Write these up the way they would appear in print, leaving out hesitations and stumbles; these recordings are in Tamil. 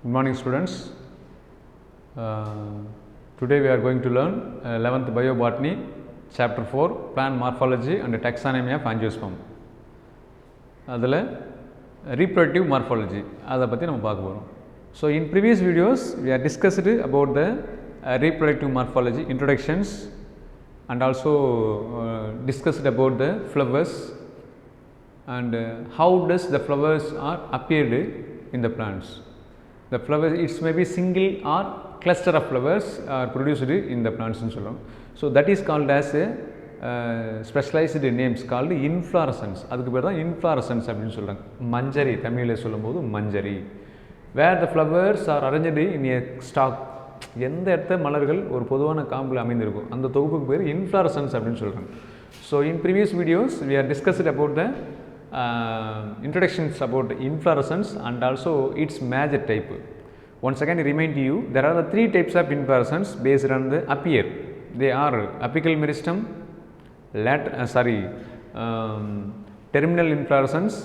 Good morning, students. Today we are going to learn 11th Bio-Botany, Chapter 4, Plant Morphology and Taxonomy of Angiosperm. அதில் Reproductive Morphology அதை பற்றி நம்ம பார்க்க போகிறோம். So in previous videos we have discussed about the Reproductive Morphology introductions and also discussed about the flowers and how does the flowers are appeared in the plants. The flowers, it may be single or cluster of flowers are produced in the plants and so on. So that is called as a specialized names called inflorescence. அதுக்கு பேர் தான் inflorescence அப்படின்னு சொல்கிறாங்க. மஞ்சரி தமிழில் சொல்லும்போது மஞ்சரி. Where the flowers are arranged in a stalk. எந்த இடத்த மலர்கள் ஒரு பொதுவான காம்பில் அமைந்திருக்கும் அந்த தொகுப்புக்கு பேர் inflorescence அப்படின்னு சொல்கிறாங்க. So in previous videos we are discussed about the introductions about inflorescence and also its major type. Once again I remind you, there are the three types of inflorescence based on the appear. They are apical meristem, terminal inflorescence,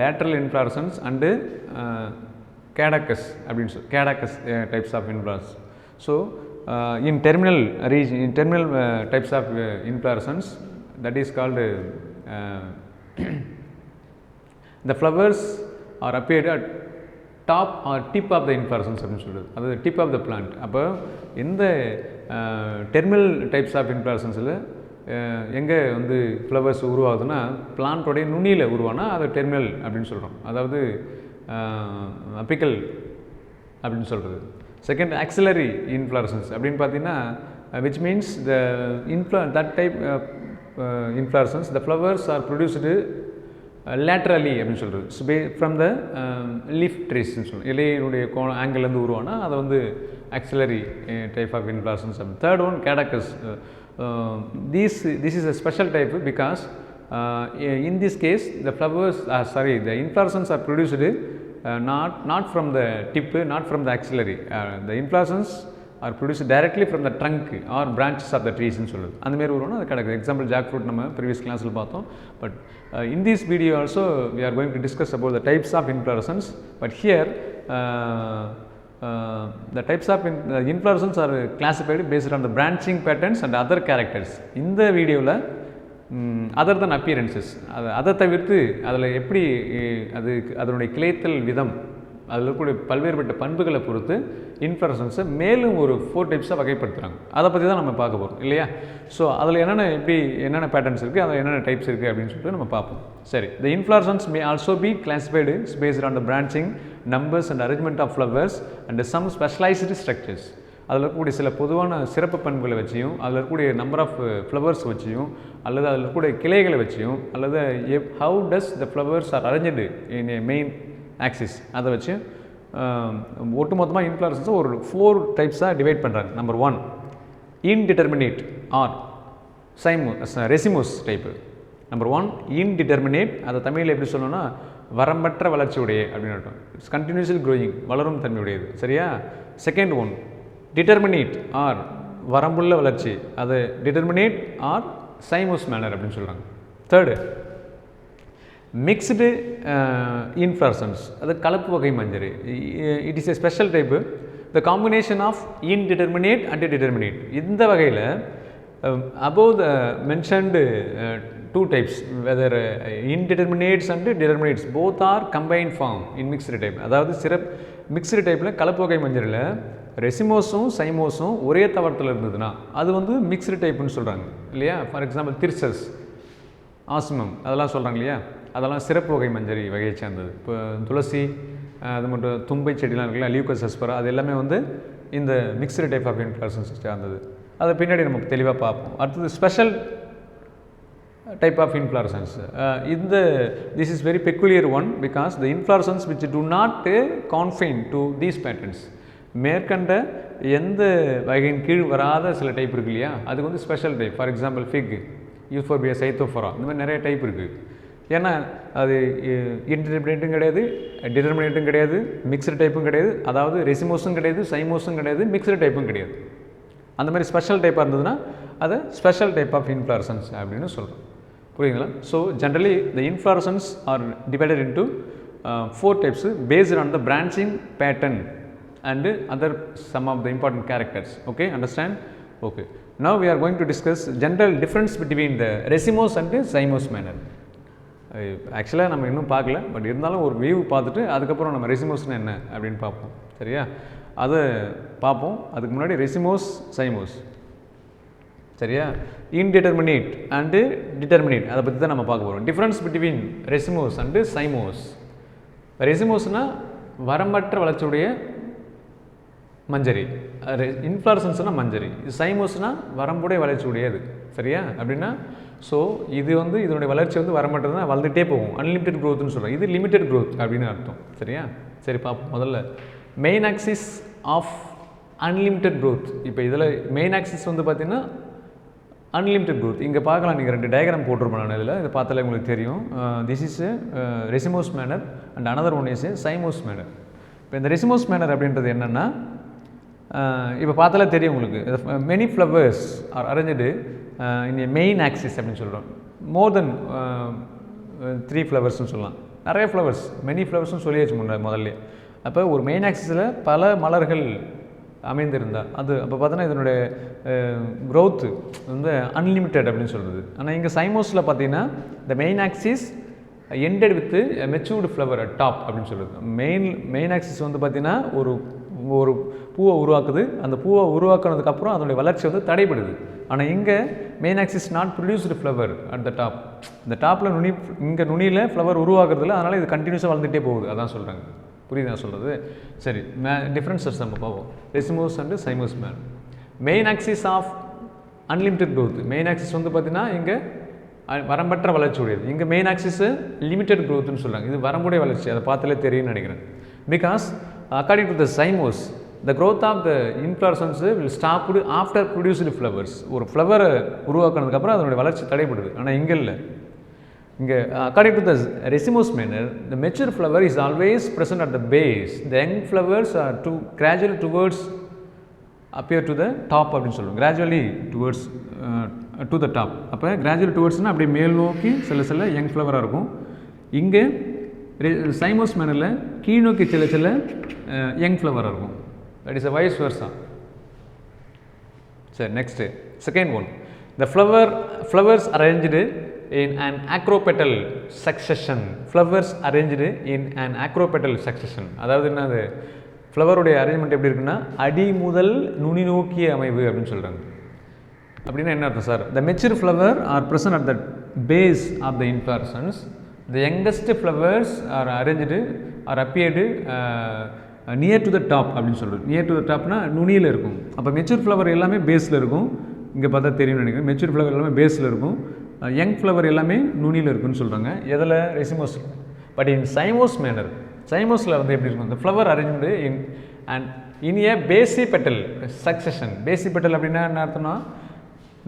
lateral inflorescence and caducus types of inflorescence. So in terminal region, in terminal types of inflorescence, that is called the flowers are appeared at top or tip of the inflorescence அப்படின்னு சொல்கிறது, அது tip of the plant. அப்போ இந்த terminal types of inflorescenceல எங்கே வந்து ஃப்ளவர்ஸ் உருவாகுதுன்னா பிளான்ட்டோடைய நுனியில் உருவானா அதை டெர்மினல் அப்படின்னு சொல்கிறோம், அதாவது அப்பிக்கல் அப்படின்னு சொல்கிறது. செகண்ட் ஆக்சிலரி இன்ஃப்ளாரசன்ஸ் அப்படின்னு பார்த்தீங்கன்னா which means the that type of inflorescence the flowers are produced laterally அப்படின்னு சொல்கிறது. ஸோ ஃப்ரம் த லீஃப் ட்ரீஸ்ன்னு சொல்லுவோம், இலையினுடைய ஆங்கிள்லேருந்து உருவானா அதை வந்து axillary type of inflorescence. Third one கேடக்கஸ். this is a special type because in this case the flowers the inflorescence are produced not from the tip, not from the axillary. The inflorescence are produced directly from the trunk or branches of the trees ன்னு சொல்லுது. அந்த மாதிரி வருவோம்னா அது கிடைக்கும். எக்ஸாம்பிள் ஜாக் ஃப்ரூட் நம்ம ப்ரீவியஸ் கிளாஸில் பார்த்தோம். But in this video also we are going to discuss about the types of inflorescence. But here the types of inflorescence are classified based on the branching patterns and other characters. இந்த வீடியோவில் அதர் தன் அப்பியரன்சஸ், அதை தவிர்த்து அதில் எப்படி அதனுடைய கிளைத்தல் விதம், அதில் இருக்கக்கூடிய பல்வேறுபட்ட பண்புகளை பொறுத்து இன்ஃப்ளோரசன்ஸை மேலும் ஒரு 4 டைப்ஸாக வகைப்படுத்துகிறாங்க. அதை பற்றி தான் நம்ம பார்க்க போகிறோம் இல்லையா. ஸோ அதில் என்னென்ன பேட்டர்ன்ஸ் இருக்குது, அதில் என்னென்ன டைப்ஸ் இருக்குது அப்படின்னு சொல்லிட்டு நம்ம பார்ப்போம். சரி, the inflorescence may also be classified based on the branching numbers and arrangement of flowers and some specialised structures. அதில் இருக்கக்கூடிய சில பொதுவான சிறப்பு பண்புகளை வச்சியும், அதில் இருக்கக்கூடிய நம்பர் ஆஃப் ஃப்ளவர்ஸ் வச்சியும், அல்லது அதில் இருக்கக்கூடிய கிளைகளை வச்சியும், அல்லது how does the flowers are arranged in a main axis, அதை வச்சு ஒட்டுமொத்தமாக இன்ஃப்ளோரசன்ஸை ஒரு 4 டைப்ஸாக டிவைட் பண்ணுறாங்க. Number 1 indeterminate or racemose type. Number 1 indeterminate, அதை தமிழில் எப்படி சொல்லணும்னா வரம்பற்ற வளர்ச்சியுடைய அப்படின்னு அர்த்தம். இட்ஸ் கண்டினியூஸ்லி க்ரோயிங், வளரும் தன்மையுடையது, சரியா. செகண்ட் ஒன் டிட்டர்மினேட் ஆர் வரம்புள்ள வளர்ச்சி, அது டிட்டர்மினேட் ஆர் சைமோஸ் மேனர் அப்படின்னு சொல்கிறாங்க. தேர்டு மிக்ஸ்டு இன்ஃப்ளோரசன்ஸ், அது கலப்பு வகை மஞ்சரி. It is a special type, the combination of indeterminate and determinate. இந்த வகையில் above the mentioned 2 types, whether indeterminates and determinates both are combined form in mixed type. அதாவது மிக்ஸ்டு டைப்பில் கலப்பு வகை மஞ்சரில் ரெசிமோஸும் சைமோஸும் ஒரே தவறத்தில் இருந்ததுன்னா அது வந்து மிக்ஸ்டு டைப்புன்னு சொல்கிறாங்க இல்லையா. ஃபார் எக்ஸாம்பிள் திர்சஸ், ஆசிமம் அதெல்லாம் சொல்கிறாங்க இல்லையா, அதெல்லாம் சிறப்பு வகை மஞ்சரி வகையை சேர்ந்தது. இப்போ துளசி, அது மட்டும் தும்பை செடிலாம் இருக்குல்ல, லியூக்கஸ் அஸ்பரா, அது எல்லாமே வந்து இந்த மிக்ஸ்டு டைப் ஆஃப் இன்ஃப்ளோரசன்ஸ் சேர்ந்தது. அதை பின்னாடி நம்ம தெளிவாக பார்ப்போம். அடுத்தது special type of inflorescence. This is very peculiar one because the inflorescence which do not confine to these patterns. மேற்கண்ட எந்த வகையின் கீழ் வராத சில டைப் இருக்கு இல்லையா, அதுக்கு வந்து special type. For example fig, euphorbia, சைத்தோஃபோரா, இந்த மாதிரி நிறைய டைப் இருக்குது. ஏன்னா அது இன்டிட்டர்மினேட்டும் கிடையாது, டிட்டர்மினேட்டும் கிடையாது, மிக்ஸ்டு டைப்பும் கிடையாது, அதாவது ரெசிமோஸும் கிடையாது, சைமோஸும் கிடையாது, மிக்ஸ்டு டைப்பும் கிடையாது. அந்த மாதிரி ஸ்பெஷல் டைப்பாக இருந்ததுன்னா அதை ஸ்பெஷல் டைப் ஆஃப் இன்ஃப்ளோரசன்ஸ் அப்படின்னு சொல்கிறோம். புரியுங்களா. So generally the inflorescence are divided into 4 types based on the branching pattern and other some of the important characters. Okay, understand? Okay, now we are going to discuss general difference between the racemose and zymose manner. ஆக்சுவலாக நம்ம இன்னும் பார்க்கல, பட் இருந்தாலும் ஒரு வியூ பார்த்துட்டு அதுக்கப்புறம் நம்ம ரெசிமோஸ்னா என்ன அப்படின்னு பார்ப்போம். சரியா, அதை பார்ப்போம். அதுக்கு முன்னாடி ரெசிமோஸ் சைமோஸ், சரியா, இன்டிட்டர்மினேட் அண்டு டிட்டர்மினேட், அதை பற்றி தான் நம்ம பார்க்க போகிறோம். Difference between racemose and cymose. ரெசிமோஸ்னால் வரம்பற்ற வளர்ச்சியுடைய மஞ்சரி, இன்ஃப்ளாரசன்ஸ்னால் மஞ்சரி. சைமோஸ்னால் வரம்புடைய வளர்ச்சி உடையது. சரியா, அப்படின்னா ஸோ இது வந்து இதனுடைய வளர்ச்சி வந்து வரம்பற்றது தான், வளர்ந்துட்டே போகும். அன்லிமிட்டெட் க்ரோத்னு சொல்கிறோம். இது லிமிட்டெட் க்ரோத் அப்படின்னு அர்த்தம். சரியா, சரி பார்ப்போம். முதல்ல main axis of unlimited growth. இப்போ இதில் மெயின் ஆக்சிஸ் வந்து பார்த்திங்கன்னா அன்லிமிட்டெட் க்ரோத். இங்கே பார்க்கலாம், நீங்கள் 2 டயக்ராம் போட்டிருப்பேன் நான் இதில். இதை பார்த்தாலே உங்களுக்கு தெரியும். This is racemose manner and another one is cymose manner. இப்போ இந்த ரெசிமோஸ் மேனர் அப்படின்றது என்னென்னா, இப்போ பார்த்தாலே தெரியும் உங்களுக்கு, மெனி ஃப்ளவர்ஸ் ஆர் அரேஞ்சு இன் மெயின் ஆக்சிஸ் அப்படின்னு சொல்கிறோம். மோர் தென் 3 ஃப்ளவர்ஸ்னு சொல்லலாம். நிறைய ஃப்ளவர்ஸ், மெனி ஃப்ளவர்ஸ்னு சொல்லியாச்சு முதல்ல. அப்போ ஒரு மெயின் ஆக்சிஸில் பல மலர்கள் அமைந்திருந்தால் அது அப்போ பார்த்தோன்னா இதனுடைய க்ரோத்து வந்து அன்லிமிட்டெட் அப்படின்னு சொல்கிறது. ஆனால் இங்கே சைமோஸில் பார்த்தீங்கன்னா இந்த main axis ended with matured flower top அப்படின்னு சொல்கிறது. மெயின் ஆக்சிஸ் வந்து பார்த்திங்கன்னா ஒரு பூவை உருவாக்குது. அந்த பூவை உருவாக்குனதுக்கப்புறம் அதனுடைய வளர்ச்சி வந்து தடைபடுது. ஆனால் இங்கே main axis not produced flower at the top. இந்த டாப்பில் இங்கே நுனியில் ஃப்ளவர் உருவாக்குறதில்ல, அதனால் இது கண்டினியூஸாக வளர்ந்துகிட்டே போகுது. அதான் சொல்கிறாங்க. புரியுது நான் சொல்கிறது? சரி, டிஃப்ரென்சஸ் நம்ம பார்ப்போம். Racemose and cymose manner. Main axis of unlimited growth. Main axis வந்து பார்த்திங்கன்னா இங்கே வரம்பற்ற வளர்ச்சி உடையது. இங்கே மெயின் ஆக்சிஸ் லிமிட்டெட் க்ரோத்துன்னு சொல்கிறாங்க. இது வரம்புடைய வளர்ச்சி, அதை பார்த்தாலே தெரியும்னு நினைக்கிறேன். Because according to the zymose, the growth of the inflorescence will stop after produced flowers. ஒரு ஃப்ளவரை உருவாக்குனதுக்கப்புறம் அதனுடைய வளர்ச்சி தடைபடுது. ஆனால் இங்கே இல்லை. இங்கே according to the racemose manner, the mature flower is always present at the base. The young flowers are gradually towards appear to the top அப்படின்னு சொல்லுவோம். gradually towards to the top. அப்போ gradually towardsனா அப்படியே மேல் நோக்கி சில யங் ஃப்ளவராக இருக்கும். இங்கே சைமோஸ் மேனரில் கீழ் நோக்கி சில யங் ஃப்ளவராக இருக்கும். That is a vice versa. சரி, next second one. The flowers arranged in an acropetal succession. Flowers arranged in an acropetal succession. அதாவது என்ன, அது ஃப்ளவருடைய அரேஞ்ச்மெண்ட் எப்படி இருக்குன்னா அடி முதல் நுனி நோக்கிய அமைவு அப்படின்னு சொல்கிறாங்க. அப்படின்னா என்ன அர்த்தம் sir? The mature flower are present at the base of the inflorescence. The youngest flowers are arranged or appeared near to the top அப்படின்னு சொல்கிறது. நியர் டு த டாப்னா நுனியில் இருக்கும். அப்போ மெச்சூர் ஃப்ளவர் எல்லாமே பேஸில் இருக்கும். இங்கே பார்த்தா தெரியும்னு நினைக்கிறேன். மெச்சூர் ஃப்ளவர் எல்லாமே பேஸில் இருக்கும், யங் ஃப்ளவர் எல்லாமே நுனியில் இருக்குன்னு சொல்கிறாங்க. எதில்? Racemose. But in cymose manner, சைமோஸில் வந்து எப்படி இருக்கும்? இந்த flower arranged in a basipetal succession. Basipetal அப்படின்னா என்ன அர்த்தம்னா,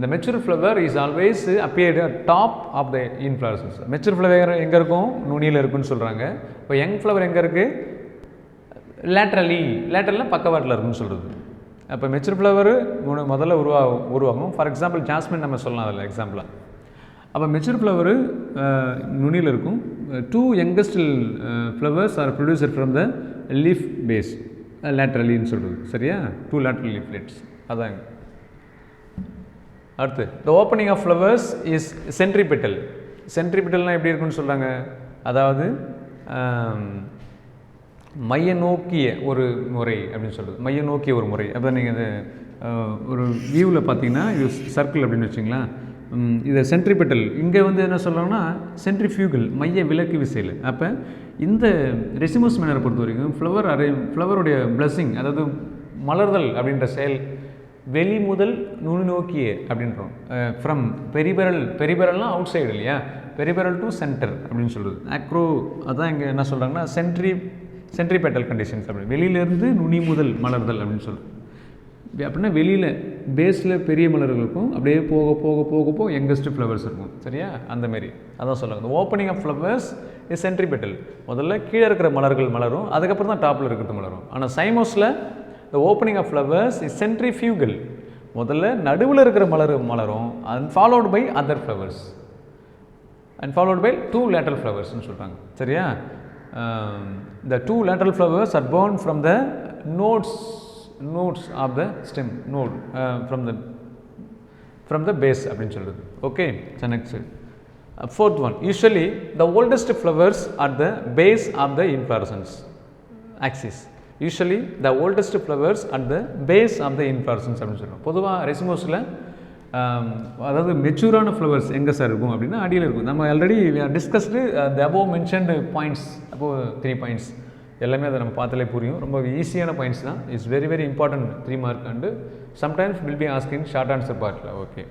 the mature flower is always appeared at top of the inflorescence. mature flower எங்கே இருக்கும்? நுனியில் இருக்குன்னு சொல்கிறாங்க. இப்போ யங் ஃப்ளவர் எங்கே இருக்குது? லேட்டரலில் பக்கவாட்டில் இருக்குன்னு சொல்கிறது. அப்போ மெச்சூர் ஃப்ளவர் முதல்ல உருவாகும். ஃபார் எக்ஸாம்பிள் ஜாஸ்மின் நம்ம சொல்லலாம் அதில் எக்ஸாம்பிளாக. அப்போ மெச்சூர் ஃப்ளவர் நுனியில் இருக்கும். 2 youngest flowers are produced from the leaf base laterally சொல்கிறது. சரியா? 2 lateral leaflets. அதான். அடுத்து the opening of flowers is centripetal. சென்ட்ரிபிட்டல்னால் எப்படி இருக்குன்னு சொல்கிறாங்க? அதாவது மைய நோக்கிய ஒரு முறை அப்படின்னு சொல்கிறது. மைய நோக்கிய ஒரு முறை. அப்போ நீங்கள் இது ஒரு வியூவில் பார்த்தீங்கன்னா இது சர்க்கிள் அப்படின்னு வச்சிங்களேன். இதை சென்ட்ரிபெட்டல். இங்கே வந்து என்ன சொல்கிறாங்கன்னா சென்ட்ரிஃபியூகல், மைய விலக்கு விசையில். அப்போ இந்த ரெசிமோஸ் மேனரை பொறுத்த வரைக்கும் ஃப்ளவருடைய பிளஸ்ஸிங், அதாவது மலர்தல் அப்படின்ற செயல் வெளி முதல் நுனி நோக்கிய அப்படின்றோம். ஃப்ரம் பெரிபெரல்னால் அவுட் சைடு இல்லையா, பெரிபெரல் டு சென்டர் அப்படின்னு சொல்கிறது. ஆக்ரோ அதான் இங்கே என்ன சொல்கிறாங்கன்னா சென்ட்ரிபெட்டல் கண்டிஷன்ஸ் அப்படி, வெளியிலேருந்து நுனி முதல் மலர்தல் அப்படின்னு சொல்லுது. அப்படின்னா வெளியில் பேஸில் பெரிய மலர்கள் இருக்கும், அப்படியே போக போக போக போக யங்கஸ்ட் ஃப்ளவர்ஸ் இருக்கும். சரியா? அந்தமாரி அதான் சொல்லுவாங்க. இந்த opening of flowers is centripetal. முதல்ல கீழே இருக்கிற மலர்கள் மலரும், அதுக்கப்புறம் தான் டாப்பில் இருக்கிறது மலரும். ஆனால் சைமோஸில் the opening of flowers is centrifugal. முதல்ல நடுவில் இருக்கிற மலரும் and followed by other flowers and followed by 2 lateral flowers ன்னு சொல்கிறாங்க. சரியா? The 2 lateral flowers are born from the nodes of the stem node from the base அப்படின்னு சொல்லுது. Okay, so next fourth one, usually the oldest flowers at the base of the inflorescence axis. Usually the oldest flowers at the base of the inflorescence அப்படின்னு சொல்லுவோம். பொதுவாக ரெசிமோஸில் அதாவது மெச்சூரான ஃப்ளவர்ஸ் எங்கே சார் இருக்கும் அப்படின்னா அடியில் இருக்கும். நம்ம already discussed the above mentioned points, அப்போது 3 பாயிண்ட்ஸ் எல்லாமே அதை நம்ம பார்த்தாலே புரியும். ரொம்ப ஈஸியான பாயிண்ட்ஸ் தான். It's very very important 3 mark and sometimes will be asking short answer பார்ட்டில். Okay,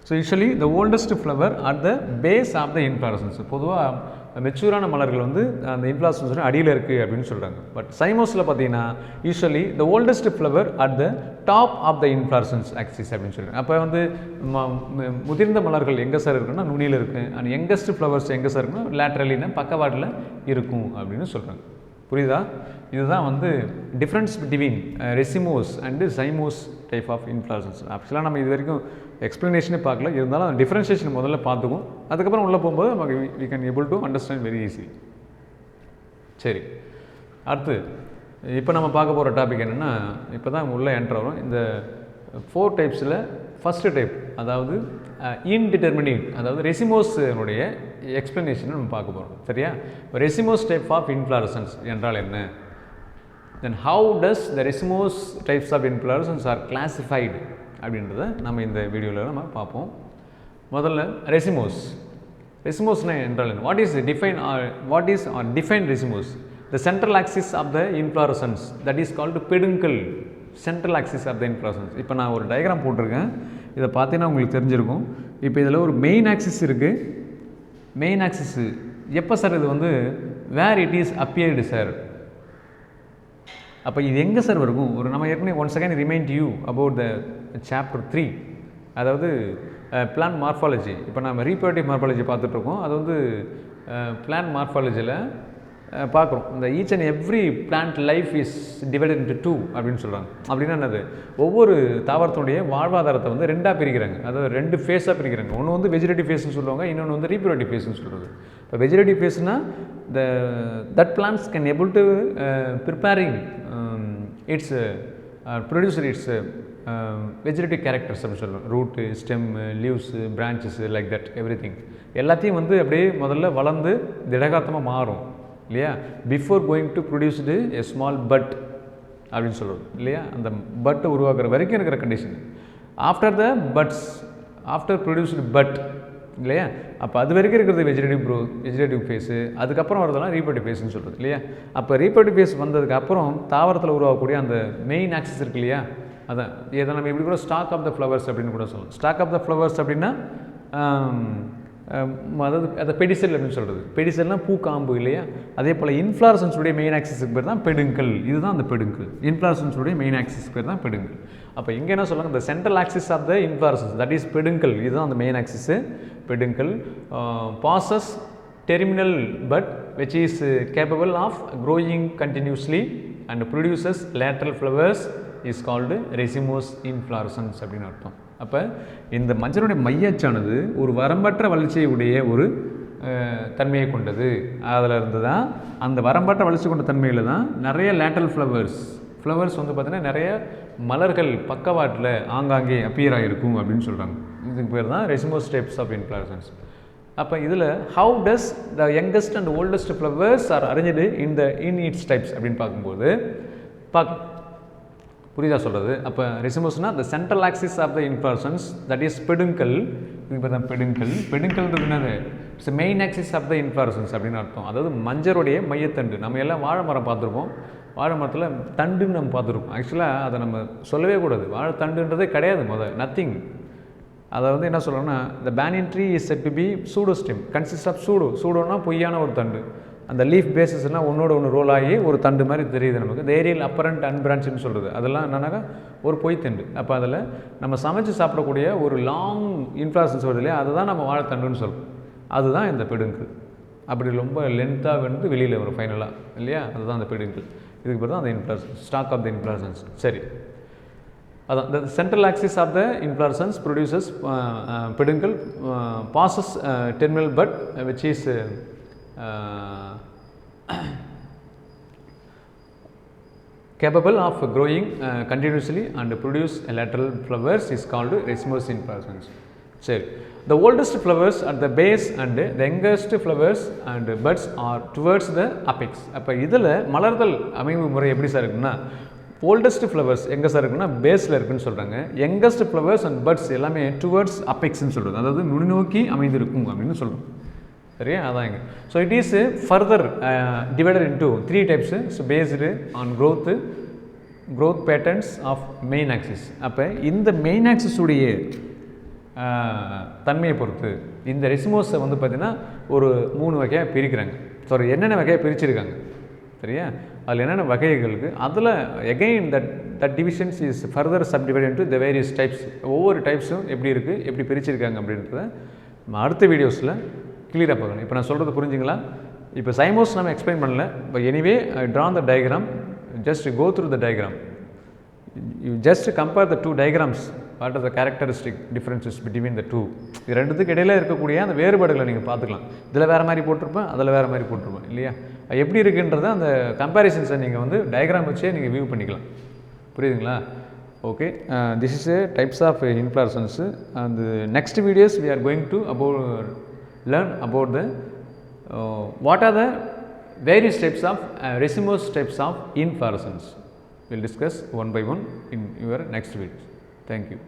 so usually the oldest flower at the base of the inflorescence. பொதுவாக மெச்சூரான மலர்கள் வந்து அந்த இன்ஃப்ளாரசன்ஸ் அடியில் இருக்குது அப்படின்னு சொல்கிறாங்க. பட் சைமோஸில் பார்த்தீங்கன்னா usually the oldest flower at the top of the inflorescence axis அப்படின்னு சொல்கிறாங்க. அப்போ வந்து முதிர்ந்த மலர்கள் எங்கே சார் இருக்குன்னா நுனியில் இருக்குது, அண்ட் யங்கஸ்ட் ஃப்ளவர்ஸ் எங்கே சார் இருக்குன்னா லேட்ரலின்னா பக்கவாட்டில் இருக்கும் அப்படின்னு சொல்கிறாங்க. புரியுதா? இதுதான் வந்து difference between racemose and cymose type of inflorescence. ஆக்சுவலாக நம்ம இது வரைக்கும் எக்ஸ்ப்ளனேஷனே பார்க்கல, இருந்தாலும் அந்த டிஃப்ரென்ஷியேஷன் முதல்ல பார்த்துக்கும். அதுக்கப்புறம் உள்ளே போகும்போது நமக்கு we can able to understand very easy. சரி, அடுத்து இப்போ நம்ம பார்க்க போகிற டாபிக் என்னென்னா, இப்போ தான் உள்ளே என்ட்ரு வரும். இந்த 4 டைப்ஸில் ஃபஸ்ட்டு டைப், அதாவது இன்டிட்டர்மினேட், அதாவது ரெசிமோஸினுடைய எக்ஸ்ப்ளனேஷனை நம்ம பார்க்க போகிறோம். சரியா? ரெசிமோஸ் டைப் ஆஃப் இன்ஃப்ளாரசன்ஸ் என்றால் என்ன, then how does the racemose types of inflorescence are classified அப்படின்றத நம்ம இந்த வீடியோவில் நம்ம பார்ப்போம். முதல்ல ரெசிமோஸ்னா என்றால் என்ன, what is define racemose. The central axis of the inflorescence that is called peduncle. Central axis of the inflorescence. இப்போ நான் ஒரு டயக்ராம் போட்டிருக்கேன், இதை பார்த்தீங்கன்னா உங்களுக்கு தெரிஞ்சிருக்கும். இப்போ இதில் ஒரு மெயின் ஆக்சிஸ் இருக்குது. மெயின் ஆக்சிஸு எப்போ சார் இது வந்து வேர் இட் இஸ் அப்பியர்டு சார், அப்போ இது எங்கே சார் இருக்கும்? ஒரு நம்ம ஏற்கனவே once again remind you about the chapter 3, அதாவது பிளான்ட் மார்ஃபாலஜி. இப்போ நம்ம ரீப்ரொடக்டிவ் மார்ஃபாலஜி பார்த்துட்ருக்கோம். அது வந்து பிளான்ட் மார்ஃபாலஜியில் பார்க்குறோம். இந்த each and every plant life is divided into 2 அப்படின்னு சொல்கிறாங்க. அப்படின்னா என்னது, ஒவ்வொரு தாவரத்தினுடைய வாழ்வாதாரத்தை வந்து 2ஆக பிரிக்கிறாங்க, அதாவது 2 ஃபேஸாக பிரிக்கிறாங்க. ஒன்று வந்து வெஜிடேட்டிவ் ஃபேஸ்னு சொல்லுவாங்க, இன்னொன்று வந்து ரீப்ரொடக்டிவ் ஃபேஸ்னு சொல்கிறது. இப்போ வெஜிடேட்டிவ் ஃபேஸ்னால் that plants can able to preparing its producer its vegetative characters அப்படின்னு சொல்லுவோம். Root, stem, leaves, branches, like that every thing எல்லாத்தையும் வந்து அப்படியே முதல்ல வளர்ந்து திடகாத்தமாக மாறும் இல்லையா, before going to produced a small but அப்படின்னு சொல்லுவோம் இல்லையா. அந்த பட்டை உருவாக்குற வரைக்கும் இருக்கிற கண்டிஷன். ஆஃப்டர் ப்ரொடியூஸ்டு பட் இல்லையா, அப்போ அது வரைக்கும் இருக்கிறது வெஜிடேட்டிவ் ஃபேஸு. அதுக்கப்புறம் வரதெல்லாம் ரீப்ரொடக்டிவ் ஃபேஸ்ன்னு சொல்கிறது இல்லையா. அப்போ ரீப்ரொடக்டிவ் ஃபேஸ் வந்ததுக்கு அப்புறம் தாவரத்தில் உருவாகக்கூடிய அந்த மெயின் ஆக்சிஸ் இருக்கு இல்லையா, அதான் இதை நம்ம எப்படி கூட ஸ்டாக் ஆஃப் த ஃப்ளவர்ஸ் அப்படின்னு கூட சொல்லலாம். ஸ்டாக் ஆஃப் த ஃப்ளவர்ஸ் அப்படின்னா அதாவது அதை பெடிசெல் அப்படின்னு சொல்கிறது. பெடிசெல்னால் பூக்காம்பு இல்லையா. அதே போல் இன்ஃப்ளாரசன்ஸுடைய மெயின் ஆக்சிஸுக்கு பேர் தான் பெடுங்கல். இதுதான் அந்த பெடுங்கல். இன்ஃப்ளாரசன்ஸுடைய மெயின் ஆக்சிஸ்க்கு பேர் தான் பெடுங்கல். அப்போ இங்கே என்ன சொல்லுவாங்க, இந்த central axis of the inflorescence that is peduncle. இதுதான் அந்த main axis peduncle. Passes terminal but which is capable of growing continuously and produces lateral flowers is called racemose inflorescence அப்படின்னு அர்த்தம். அப்போ இந்த மஞ்சளுடைய மையச்சானது ஒரு வரம்பற்ற வளர்ச்சியுடைய ஒரு தன்மையை கொண்டது. அதில் இருந்து தான் அந்த வரம்பற்ற வளர்ச்சி கொண்ட தன்மையில் தான் நிறைய லேட்டரல் ஃப்ளவர்ஸ் வந்து பார்த்திங்கன்னா நிறைய மலர்கள் பக்கவாட்டில் ஆங்காங்கே அப்பியர் ஆகிருக்கும் அப்படின்னு சொல்கிறாங்க. இதுக்கு பேர் தான் ரெசிமோஸ் டைப்ஸ் ஆஃப் இன்ஃப்ளாரசன்ஸ். அப்போ இதில் how does the youngest and oldest flowers are arranged in its types அப்படின்னு பார்க்கும்போது புரியுதா சொல்கிறது. அப்போ ரெசிமோஸ்னால் the central axis of the inflorescence that is peduncle. இதுக்கு பேர் தான் பெடுங்கல்ன்றது என்னது, it's main axis of the inflorescence அப்படின்னு அர்த்தம். அதாவது மஞ்சளுடைய மையத்தண்டு. நம்ம எல்லாம் வாழை மரம் பார்த்துருப்போம், வாழை மரத்தில் தண்டுன்னு நம்ம பார்த்துருப்போம். ஆக்சுவலாக அதை நம்ம சொல்லவே கூடாது, வாழை தண்டுன்றதே கிடையாது, நத்திங். அதை வந்து என்ன சொல்கிறோன்னா, the banyan tree is set to be pseudostem consist of சூடோனா பொய்யான ஒரு தண்டு. அந்த லீஃப் பேசஸ்னால் ஒன்றோட ஒன்று ரோல் ஆகி ஒரு தண்டு மாதிரி தெரியுது நமக்கு. இந்த ஏரியல் அப்பரண்ட் அன்பிரான்ச்சுன்னு சொல்கிறது அதெல்லாம் என்னன்னாக்கா ஒரு பொய்த்தண்டு. அப்போ அதில் நம்ம சமைச்சு சாப்பிடக்கூடிய ஒரு லாங் இன்ஃப்ளாரசன்ஸ் வருது இல்லையா, அதுதான் நம்ம வாழைத்தண்டுன்னு சொல்கிறோம். அதுதான் இந்த பெடுங்கல். அப்படி ரொம்ப லென்த்தாக வந்து வெளியில் வரும் ஃபைனலாக இல்லையா, அதுதான் அந்த பெடுங்கல். இதுக்கு பேர் தான் அந்த inflorescence, stalk of the inflorescence. சரி, அதான் the central axis of the inflorescence produces peduncle, passes terminal bud which is capable of growing continuously and produce lateral flowers is called racemose inflorescence. சரி, the oldest flowers at the base and the youngest flowers and buds are towards the apex. அப்போ இதில் மலர்தல் அமைவு முறை எப்படி சார் இருக்குன்னா, ஓல்டஸ்ட் ஃப்ளவர்ஸ் எங்கே சார் இருக்குன்னா பேஸில் இருக்குன்னு சொல்கிறாங்க. யங்கஸ்ட் ஃப்ளவர்ஸ் அண்ட் பட்ஸ் எல்லாமே டுவர்ட்ஸ் அபெக்ஸ்ன்னு சொல்கிறது, அதாவது நுனிநோக்கி அமைந்திருக்கும் அப்படின்னு சொல்கிறோம். சரியா, அதான் இங்கே. So it is further divided into 3 types. So based on growth patterns of main axis. அப்போ இந்த மெயின் ஆக்சிஸ் உடைய தன்மையை பொறுத்து இந்த ரெசிமோஸை வந்து பார்த்திங்கன்னா ஒரு 3 வகையாக பிரிக்கிறாங்க. ஸோ என்னென்ன வகையாக பிரிச்சிருக்காங்க சரியா, அதில் என்னென்ன வகைகளுக்கு, அதில் again that divisions is further subdivide into the various types. ஒவ்வொரு டைப்ஸும் எப்படி இருக்குது, எப்படி பிரிச்சிருக்காங்க அப்படின்றத நம்ம அடுத்த வீடியோஸில் கிளியராக பார்க்கணும். இப்போ நான் சொல்கிறது புரிஞ்சுங்களா? இப்போ சைமோஸ் நம்ம எக்ஸ்பிளைன் பண்ணல. இப்போ anyway I drawn the diagram, just go through the diagram. You just compare the 2 diagrams. What are the characteristic differences between the 2. இது ரெண்டுத்துக்கு இடையில இருக்கக்கூடிய அந்த வேறுபாடுகளை நீங்கள் பார்த்துக்கலாம். இதில் வேறு மாதிரி போட்டிருப்பேன், அதில் வேறு மாதிரி போட்டிருப்பேன் இல்லையா. எப்படி இருக்குன்றத அந்த கம்பேரிசன்ஸை நீங்கள் வந்து டயக்ராம் வச்சே நீங்கள் வியூ பண்ணிக்கலாம். புரியுதுங்களா? Okay, this is types of inflorescence. And next videos we are going to learn about the what are the various types of racemose types of inflorescence. We'll discuss one by one in your next video. Thank you.